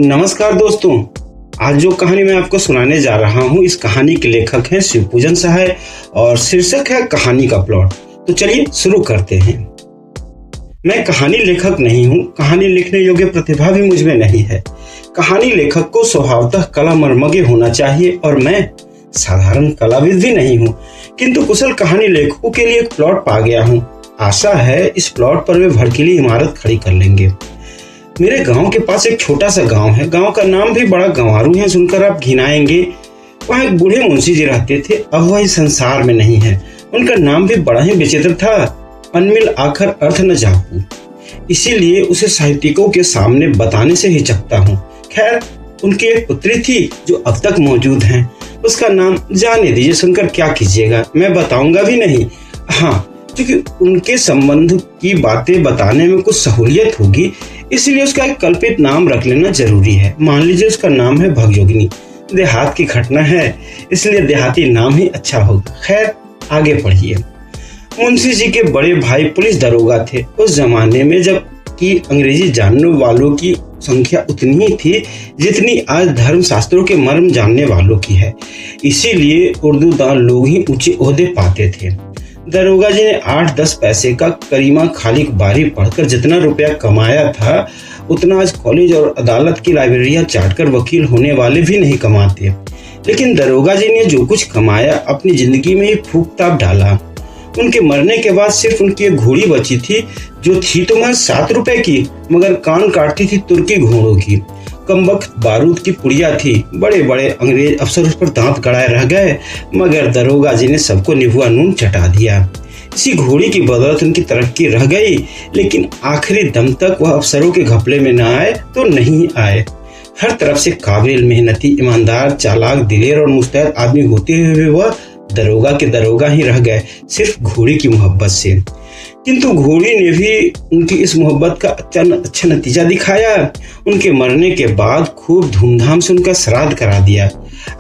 नमस्कार दोस्तों। आज जो कहानी मैं आपको सुनाने जा रहा हूँ, इस कहानी के लेखक हैं शिवपूजन सहाय और शीर्षक है कहानी का प्लॉट। तो चलिए शुरू करते हैं। मैं कहानी लेखक नहीं हूँ, कहानी लिखने योग्य प्रतिभा भी मुझ में नहीं है। कहानी लेखक को स्वभावतः कला मर्मज्ञ होना चाहिए और मैं साधारण कलाविद भी नहीं हूँ, किंतु कुशल कहानी लेखकों के लिए एक प्लॉट पा गया हूँ। आशा है इस प्लॉट पर वे भड़कीली इमारत खड़ी कर लेंगे। मेरे गांव के पास एक छोटा सा गांव है। गांव का नाम भी बड़ा गंवारू है, सुनकर आप घिनाएंगे। वहाँ एक बूढ़े मुंशी जी रहते थे, अब वह इस संसार में नहीं है। उनका नाम भी बड़ा ही विचित्र था, अनमिल आखर अर्थ न जापू। इसीलिए उसे साहित्यिकों के सामने बताने से हिचकता हूँ। खैर, उनकी एक पुत्री थी जो अब तक मौजूद है। उसका नाम जाने दीजिए, सुनकर क्या कीजिएगा, मैं बताऊंगा भी नहीं। हाँ, क्योंकि उनके संबंध की बातें बताने में कुछ सहूलियत होगी, इसलिए उसका एक कल्पित नाम रख लेना जरूरी है। मान लीजिए उसका नाम है भगजोगिनी। देहात की घटना है, इसलिए देहाती नाम ही अच्छा होगा। खैर, आगे पढ़िए। मुंशी जी के बड़े भाई पुलिस दरोगा थे। उस जमाने में जब कि अंग्रेजी जानने वालों की संख्या उतनी ही थी जितनी आज धर्म शास्त्रों के मर्म जानने वालों की है। इसीलिए उर्दूदान लोग ही ऊंचे ओहदे पाते थे। दरोगा जी ने 8-10 पैसे का करीमा खालिक बारी पढ़कर जितना रुपया कमाया था, उतना आज कॉलेज और अदालत की लाइब्रेरियां चाटकर वकील होने वाले भी नहीं कमाते। लेकिन दरोगा जी ने जो कुछ कमाया अपनी जिंदगी में ही फूंक ताप डाला। उनके मरने के बाद सिर्फ उनकी एक घोड़ी बची थी, जो थी तो महज 7 रुपए की, मगर कान काटती थी तुर्की घोड़ों की। कमबख्त बारूद की पुड़िया थी। बड़े बड़े अंग्रेज अफसर उस पर दांत गड़ाए रह गए, मगर दरोगा जी ने सबको निहुआ नून चटा दिया। इसी घोड़ी की बदौलत उनकी तरक्की रह गई, लेकिन आखिरी दम तक वह अफसरों के घपले में न आए तो नहीं आए। हर तरफ से काबिल, मेहनती, ईमानदार, चालाक, दिलेर और मुस्तैद आदमी होते हुए वह दरोगा के दरोगा ही रह गए, सिर्फ घोड़ी की मोहब्बत से। किंतु घोड़ी ने भी उनकी इस मोहब्बत का अच्छा नतीजा दिखाया। उनके मरने के बाद खूब धूमधाम से उनका श्राद्ध करा दिया।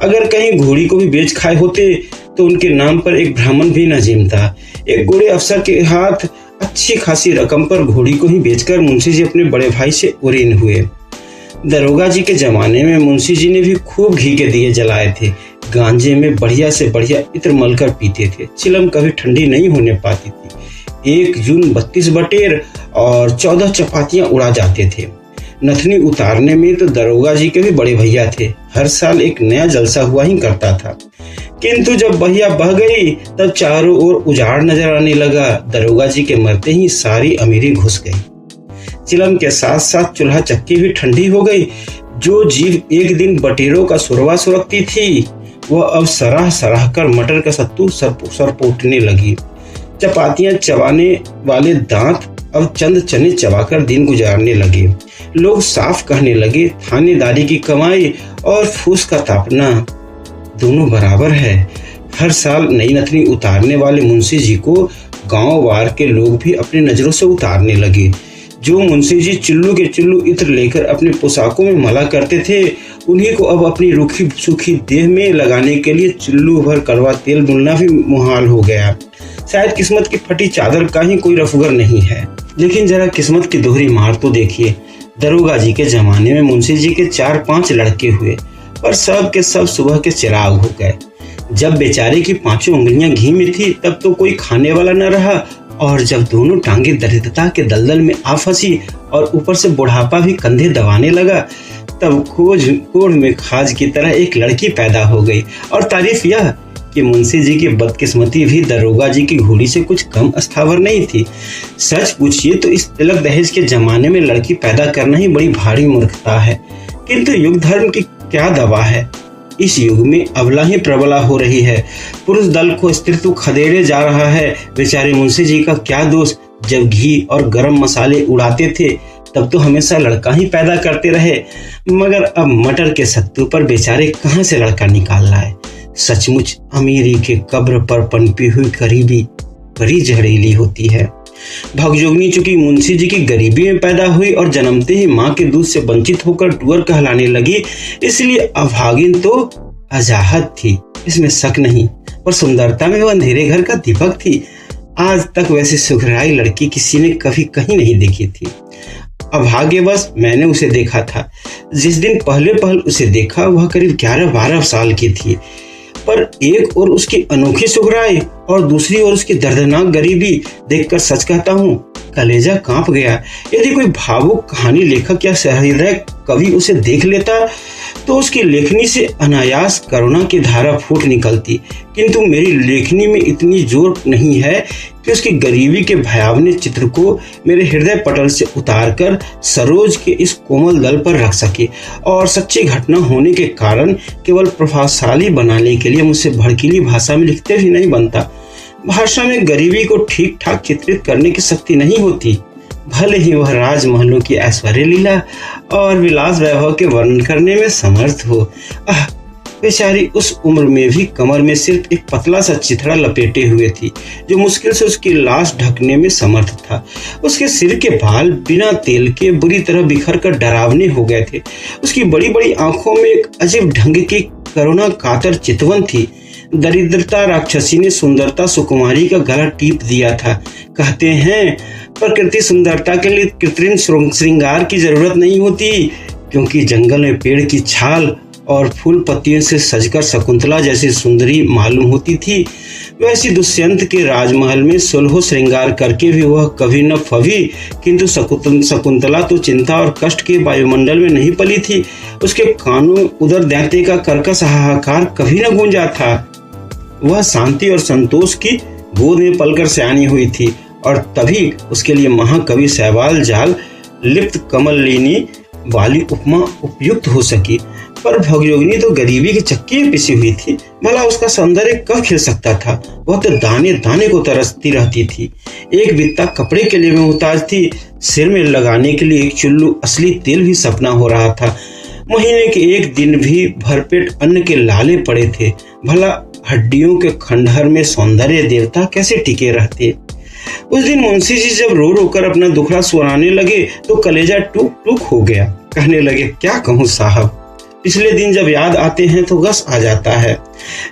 अगर कहीं घोड़ी को भी बेच खाए होते तो उनके नाम पर एक ब्राह्मण भी न जिमता। एक गोरे अफसर के हाथ अच्छी खासी रकम पर घोड़ी को ही बेचकर मुंशी जी अपने बड़े भाई से उरीन हुए। दरोगा जी के जमाने में मुंशी जी ने भी खूब घी के दिए जलाए थे। गांजे में बढ़िया से बढ़िया इत्र मलकर पीते थे। चिलम कभी ठंडी नहीं होने पाती थी। 1 जून 32 बटेर और 14 चपातियां उड़ा जाते थे। नथनी उतारने में तो दरोगा जी के भी बड़े भैया थे। हर साल एक नया जलसा हुआ ही करता था। किंतु जब बहिया बह गई तब चारों ओर उजाड़ नजर आने लगा। दरोगा जी के मरते ही सारी अमीरी घुस गई। चिलम के साथ साथ चूल्हा चक्की भी ठंडी हो गई। जो जीव एक दिन बटेरों का सुरवा सुरखती थी, वह अब सराह सराह कर मटर का सत्तू सरपोटने लगी। चपातियां चबाने वाले दांत अब चंद चने चबाकर दिन गुजारने लगे। लोग साफ कहने लगे, थानेदारी की कमाई और फूस का तापना दोनों बराबर है। हर साल नई नथनी उतारने वाले मुंशी जी को गांव वार के लोग भी अपनी नजरों से उतारने लगे। जो मुंशी जी चिल्लू के चिल्लू इत्र लेकर अपने पोशाकों में मला करते थे, उन्हीं को अब अपनी रूखी सूखी देह में लगाने के लिए चिल्लू भर कड़वा तेल मिलना भी मुहाल हो गया। शायद किस्मत की फटी चादर का ही कोई रफूगर नहीं है। लेकिन जरा किस्मत की दोहरी मार तो देखिए। दरोगा जी के जमाने में मुंशी जी के 4-5 लड़के हुए, पर सब के सब सुबह के चिराग हो गए। जब बेचारे की 5 उंगलियां घी में थी तब तो कोई खाने वाला न रहा, और जब दोनों टांगे दरिद्रता के दलदल में आ फंसी और ऊपर से बुढ़ापा भी कंधे दबाने लगा, तब खोज में खाज की तरह एक लड़की पैदा हो गई। और तारीफ यह कि मुंशी जी की बदकिस्मती भी दरोगा जी की घोड़ी से कुछ कम अस्थावर नहीं थी। सच पूछिए तो इस तिलक दहेज के जमाने में लड़की पैदा करना ही बड़ी भारी मूर्खता है। किंतु युग धर्म की क्या दवा है। इस युग में अबला ही प्रबला हो रही है। पुरुष दल को स्त्रीत्व खदेड़े जा रहा है। बेचारे मुंशी जी का क्या दोष। जब घी और गरम मसाले उड़ाते थे तब तो हमेशा लड़का ही पैदा करते रहे, मगर अब मटर के सत्तू पर बेचारे कहां से लड़का निकाल लाए। सचमुच अमीरी के कब्र पर पनपी हुई गरीबी बड़ी जहरीली होती है। भगजोगनी चूंकि मुंशी जी की गरीबी में पैदा हुई और जन्मते ही माँ के दूध से वंचित होकर टूअर कहलाने लगी, इसलिए अभागिन तो अजाहत थी, इसमें शक नहीं। पर सुंदरता में वह अंधेरे घर का दीपक थी। आज तक वैसी सुघराई लड़की किसी ने कभी कहीं नहीं देखी थी। अभाग्यवश मैंने उसे देखा था। जिस दिन पहले पहल उसे देखा वह करीब 11-12 साल की थी, पर एक और उसकी अनोखी सुगराई और दूसरी ओर उसकी दर्दनाक गरीबी देखकर सच कहता हूँ कलेजा कांप गया। यदि कोई भावुक कहानी लेखक या सहृदय कवि उसे देख लेता तो उसकी लेखनी से अनायास करुणा की धारा फूट निकलती, किंतु मेरी लेखनी में इतनी जोर नहीं है कि उसकी गरीबी के भयावह चित्र को मेरे हृदय पटल से उतारकर सरोज के इस कोमल दल पर रख सके। और सच्ची घटना होने के कारण केवल प्रभावशाली बनाने के लिए मुझसे भड़कीली भाषा में लिखते भी नहीं बनता। भाषा में गरीबी को ठीक ठाक चित्रित करने की शक्ति नहीं होती, भले ही वह राजमहलों की ऐश्वर्य लीला और विलास वैभव के वर्णन करने में समर्थ हो। बेचारी उस उम्र में भी कमर में सिर्फ एक पतला सा चिथड़ा लपेटे हुए थी, जो मुश्किल से उसकी लाश ढकने में समर्थ था। उसके सिर के बाल बिना तेल के बुरी तरह बिखर कर डरावने हो गए थे। उसकी बड़ी बड़ी आंखों में एक अजीब ढंग की करुणा कातर चितवन थी। दरिद्रता राक्षसी ने सुंदरता सुकुमारी का गला टीप दिया था। कहते हैं प्रकृति सुंदरता के लिए कृत्रिम श्रृंगार की जरूरत नहीं होती, क्योंकि जंगल में पेड़ की छाल और फूल पत्तियों से सजकर शकुंतला जैसी सुंदरी मालूम होती थी, वैसी दुष्यंत के राजमहल में 16 श्रृंगार करके भी वह कभी न फवी। किंतु शकुंतला तो चिंता और कष्ट के वायुमंडल में नहीं पली थी। उसके कानों उदर दैत्य का कर्कश हाहाकार कभी न गूंजा था। वह शांति और संतोष की गोद में पलकर सयानी हुई थी, और तभी उसके लिए महाकवि शैवाल जाल लिप्त कमलिनी वाली उपमा उपयुक्त हो सकी। पर भगयोगिनी तो गरीबी की चक्की में पिसी हुई थी, भला उसका सौंदर्य कब खिल सकता था। वह तो दाने दाने को तरसती रहती थी। एक बित्ता कपड़े के लिए मुहताज थी, सिर में लगाने के लिए एक चुल्लू असली तेल भी सपना हो रहा था। महीने के एक दिन भी भरपेट अन्न के लाले पड़े थे। भला हड्डियों के खंडहर में सौंदर्य देवता कैसे टिके रहते। उस दिन मुंशी जी जब रो रो कर अपना दुखड़ा सुनाने लगे तो कलेजा टूक टूक हो गया। कहने लगे, क्या कहूँ साहब, पिछले दिन जब याद आते हैं तो गस आ जाता है।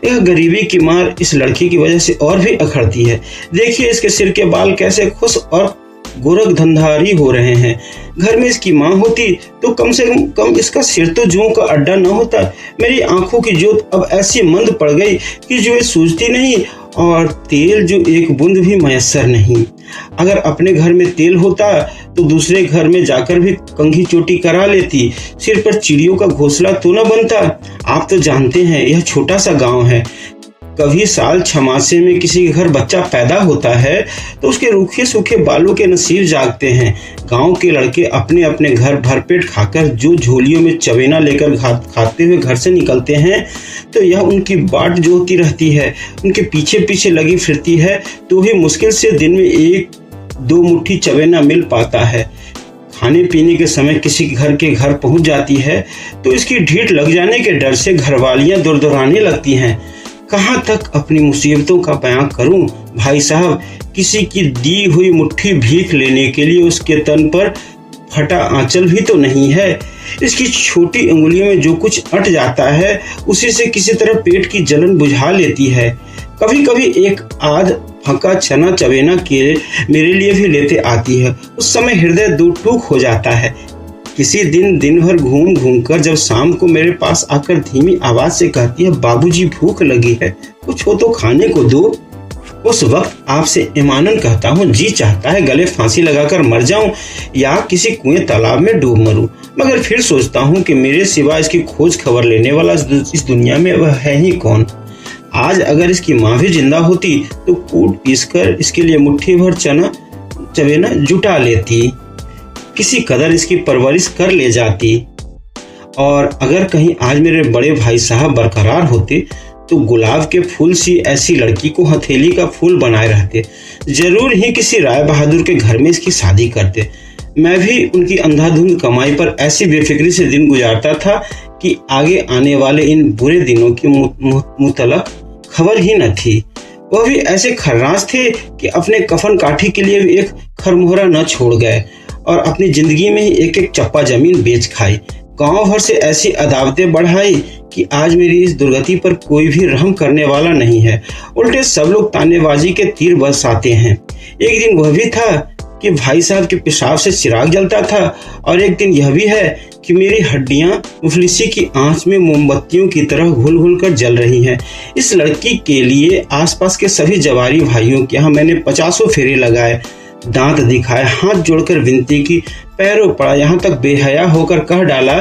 यह गरीबी की मार इस लड़की की वजह से और भी अखड़ती है। देखिए इसके सिर के बाल कैसे खुश और गोरख धंधारी हो रहे हैं। घर में इसकी माँ होती तो कम से कम इसका सिर तो जुओं का अड्डा न होता। मेरी आंखों की जोत अब ऐसी मंद पड़ गई कि जुएं सूझती नहीं, और तेल जो एक बूंद भी मयस्सर नहीं। अगर अपने घर में तेल होता तो दूसरे घर में जाकर भी कंघी चोटी करा लेती। सिर पर चिड़ियों का घोंसला तो न बनता। आप तो जानते हैं यह छोटा सा गांव है। कभी साल 6 मासे में किसी के घर बच्चा पैदा होता है तो उसके रूखे सूखे बालों के नसीब जागते हैं। गांव के लड़के अपने अपने घर भरपेट खाकर जो झोलियों में चवेना लेकर खाते हुए घर से निकलते हैं तो यह उनकी बाट जो होती रहती है, उनके पीछे पीछे लगी फिरती है, तो ही मुश्किल से दिन में 1-2 मुट्ठी चवेना मिल पाता है। खाने पीने के समय किसी घर के घर पहुंच जाती है तो इसकी ढीठ लग जाने के डर से घरवालियां दुरदुराने लगती हैं। कहाँ तक अपनी मुसीबतों का बयां करूं भाई साहब। किसी की दी हुई मुट्ठी भीख लेने के लिए उसके तन पर फटा आंचल भी तो नहीं है। इसकी छोटी उंगलियों में जो कुछ अट जाता है उसी से किसी तरह पेट की जलन बुझा लेती है। कभी कभी एक आध फंका चना चवेना के मेरे लिए भी लेते आती है। उस समय हृदय दो टूक हो जाता है। किसी दिन भर घूम घूम कर जब शाम को मेरे पास आकर धीमी आवाज से कहती है, बाबूजी भूख लगी है, कुछ हो तो खाने को दो। उस वक्त आपसे ईमानन कहता हूँ जी चाहता है गले फांसी लगाकर मर जाऊं या किसी कुएं तालाब में डूब मरूं। मगर फिर सोचता हूँ कि मेरे सिवा इसकी खोज खबर लेने वाला इस दुनिया में वह है ही कौन। आज अगर इसकी माँ भी जिंदा होती तो कूट पीस कर इसके लिए मुट्ठी भर चना चवेना जुटा लेती, किसी कदर इसकी परवरिश कर ले जाती। और अगर कहीं आज मेरे बड़े भाई साहब बरकरार होते तो गुलाब के फूल सी ऐसी लड़की को हथेली का फूल बनाए रहते। जरूर ही किसी राय बहादुर के घर में इसकी शादी करते। मैं भी उनकी अंधाधुंध कमाई पर ऐसी बेफिक्री से दिन गुजारता था कि आगे आने वाले इन बुरे दिनों की मुतलक खबर ही न थी। वह भी ऐसे खर्रास थे कि अपने कफन काठी के लिए भी एक खरमोहरा न छोड़ गए और अपनी जिंदगी में ही एक एक चप्पा जमीन बेच खाई। गांव भर से ऐसी अदावतें बढ़ाई कि आज मेरी इस दुर्गति पर कोई भी रहम करने वाला नहीं है। उल्टे सब लोग तानेबाजी के तीर बरसाते हैं। एक दिन वह भी था कि भाई साहब के पेशाब से चिराग जलता था, और एक दिन यह भी है कि मेरी हड्डियां मुफलिसी की आंच में मोमबत्तियों की तरह घुल घुल कर जल रही हैं। इस लड़की के लिए आसपास के सभी जवारी भाइयों के यहाँ मैंने 50 फेरे लगाए, दांत दिखाए, हाथ जोड़कर विनती की, पैरों पड़ा, यहाँ तक बेहया होकर कह डाला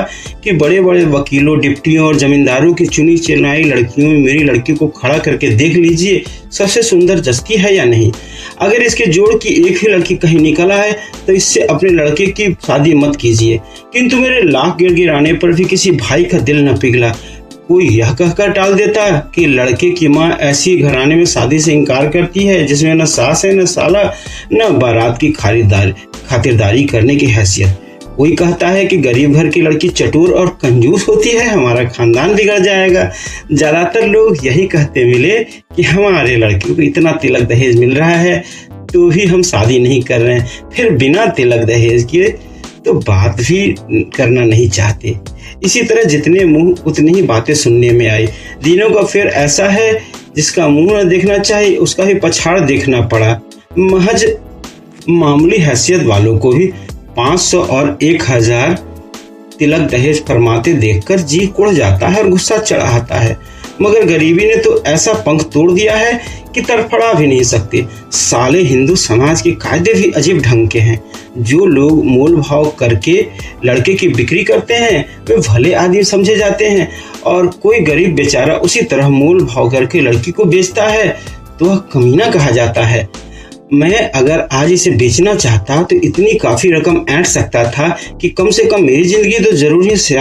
कि बड़े बड़े वकीलों, डिप्टियों और जमींदारों की चुनी चुनाई लड़कियों में मेरी लड़की को खड़ा करके देख लीजिए, सबसे सुंदर जचती है या नहीं। अगर इसके जोड़ की एक ही लड़की कहीं निकला है तो इससे अपने लड़के की शादी मत कीजिए। किंतु मेरे लाख गिड़गिड़ाने पर भी किसी भाई का दिल न पिघला। कोई यह कहकर टाल देता कि लड़के की माँ ऐसी घराने में शादी से इनकार करती है जिसमें न सास है, न साला, न बारात की खातिरदारी करने की हैसियत। कोई कहता है कि गरीब घर की लड़की चतुर और कंजूस होती है, हमारा खानदान बिगड़ जाएगा। ज्यादातर लोग यही कहते मिले कि हमारे लड़की को इतना तिलक दहेज मिल रहा है तो भी हम शादी नहीं कर रहे हैं, फिर बिना तिलक दहेज के तो बात भी करना नहीं चाहते। इसी तरह जितने मुंह उतनी ही बातें सुनने में आई। दिनों का फिर ऐसा है जिसका मुंह न देखना चाहिए उसका भी पछाड़ देखना पड़ा। महज मामूली हैसियत वालों को भी 500 और 1000 तिलक दहेज फरमाते देखकर जी कुड़ जाता है और गुस्सा चढ़ आता है। मगर गरीबी ने तो ऐसा पंख तोड़ दिया है कि तड़फड़ा भी नहीं सकते। साले हिंदू समाज के कायदे भी अजीब ढंग के हैं। जो लोग मोल भाव करके लड़के की बिक्री करते हैं वे भले आदमी समझे जाते हैं, और कोई गरीब बेचारा उसी तरह मोल भाव करके लड़की को बेचता है तो वह कमीना कहा जाता है। मैं अगर आज इसे बेचना चाहता तो इतनी काफी रकम ऐंठ सकता था कि कम से कम मेरी जिंदगी तो जरूर ही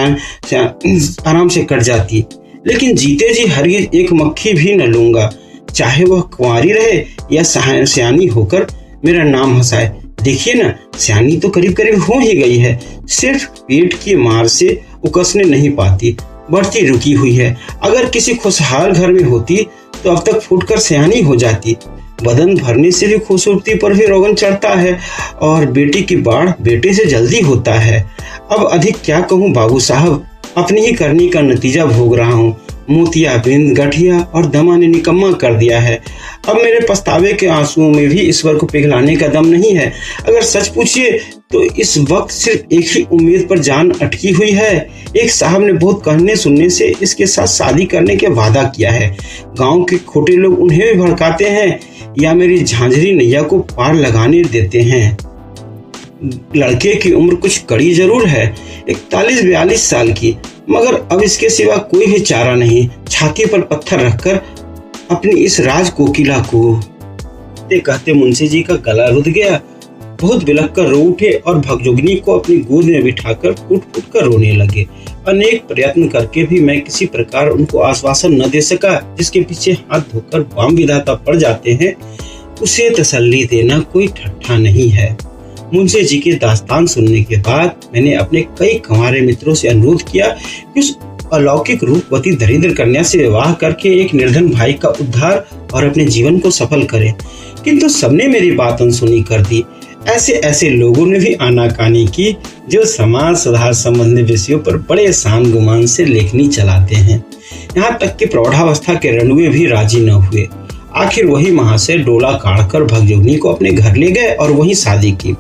आराम से कट जाती। लेकिन जीते जी हरगिज एक मक्खी भी न लूंगा, चाहे वह कुंवारी रहे या सियानी होकर मेरा नाम हंसाए। देखिए ना, सियानी तो करीब करीब हो ही गई है, सिर्फ पेट की मार से उकसने नहीं पाती, बढ़ती रुकी हुई है। अगर किसी खुशहाल घर में होती तो अब तक फूटकर सियानी हो जाती। बदन भरने से भी खूबसूरती पर भी रोगन चढ़ता है, और बेटी की बाढ़ बेटे से जल्दी होता है। अब अधिक क्या कहूँ बाबू साहब, अपनी ही करनी का नतीजा भोग रहा हूँ। मोतियाबिंद, गठिया और दमा ने निकम्मा कर दिया है। अब मेरे पछतावे के आंसुओं में भी ईश्वर को पिघलाने का दम नहीं है। अगर सच पूछिए तो इस वक्त सिर्फ एक ही उम्मीद पर जान अटकी हुई है। एक साहब ने बहुत कहने सुनने से इसके साथ शादी करने के वादा किया है। गांव के खोटे लोग उन्हें भी भड़काते हैं या मेरी झांझरी नैया को पार लगाने देते हैं। लड़के की उम्र कुछ कड़ी जरूर है, 41-42 साल की, मगर अब इसके सिवा कोई भी चारा नहीं। छाती पर पत्थर रखकर अपनी इस राज कोकिला को कहते मुंशी जी का गला रुध गया। बहुत बिलख कर रो उठे और भगजोगिनी को अपनी गोद में बिठाकर फूट फूट कर रोने लगे। अनेक प्रयत्न करके भी मैं किसी प्रकार उनको आश्वासन न दे सका। जिसके पीछे हाथ धोकर बाम विधाता पड़ जाते हैं उसे तसल्ली देना कोई ठट्ठा नहीं है। मुंशी जी के दास्तान सुनने के बाद मैंने अपने कई कंवारे मित्रों से अनुरोध किया कि उस अलौकिक रूपवती दरिद्र कन्या से विवाह करके एक निर्धन भाई का उद्धार और अपने जीवन को सफल करें, किंतु सबने मेरी बात अनसुनी कर दी। ऐसे ऐसे लोगों ने भी आनाकानी की जो समाज सुधार संबंधी विषयों पर बड़े शान गुमान से लेखनी चलाते हैं। यहाँ तक कि प्रौढ़ावस्था के रणुए भी राजी न हुए। आखिर वही महाशय डोला काढ़कर भगजोगिनी को अपने घर ले गए और वहीं शादी की।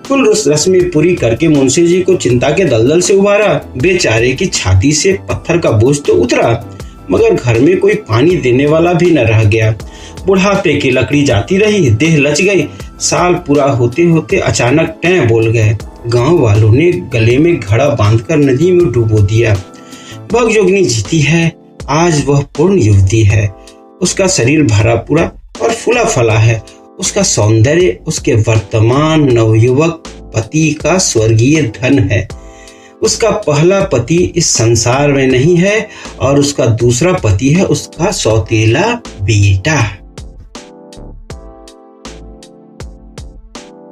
कुल रस्में पूरी करके मुंशी जी को चिंता के दलदल से उबारा। बेचारे की छाती से पत्थर का बोझ तो उतरा, मगर घर में कोई पानी देने वाला भी न रह गया। बुढ़ापे की लकड़ी जाती रही, देह लच गई। साल पूरा होते होते अचानक टैं बोल गए। गांव वालों ने गले में घड़ा बांधकर नदी में डुबो दिया। भगजोगिनी जीती है, आज वह पूर्ण युवती है। उसका शरीर भरा पूरा और फूला फला है। उसका सौंदर्य उसके वर्तमान नवयुवक पति का स्वर्गीय धन है। उसका पहला पति इस संसार में नहीं है और उसका दूसरा पति है उसका सौतेला बेटा।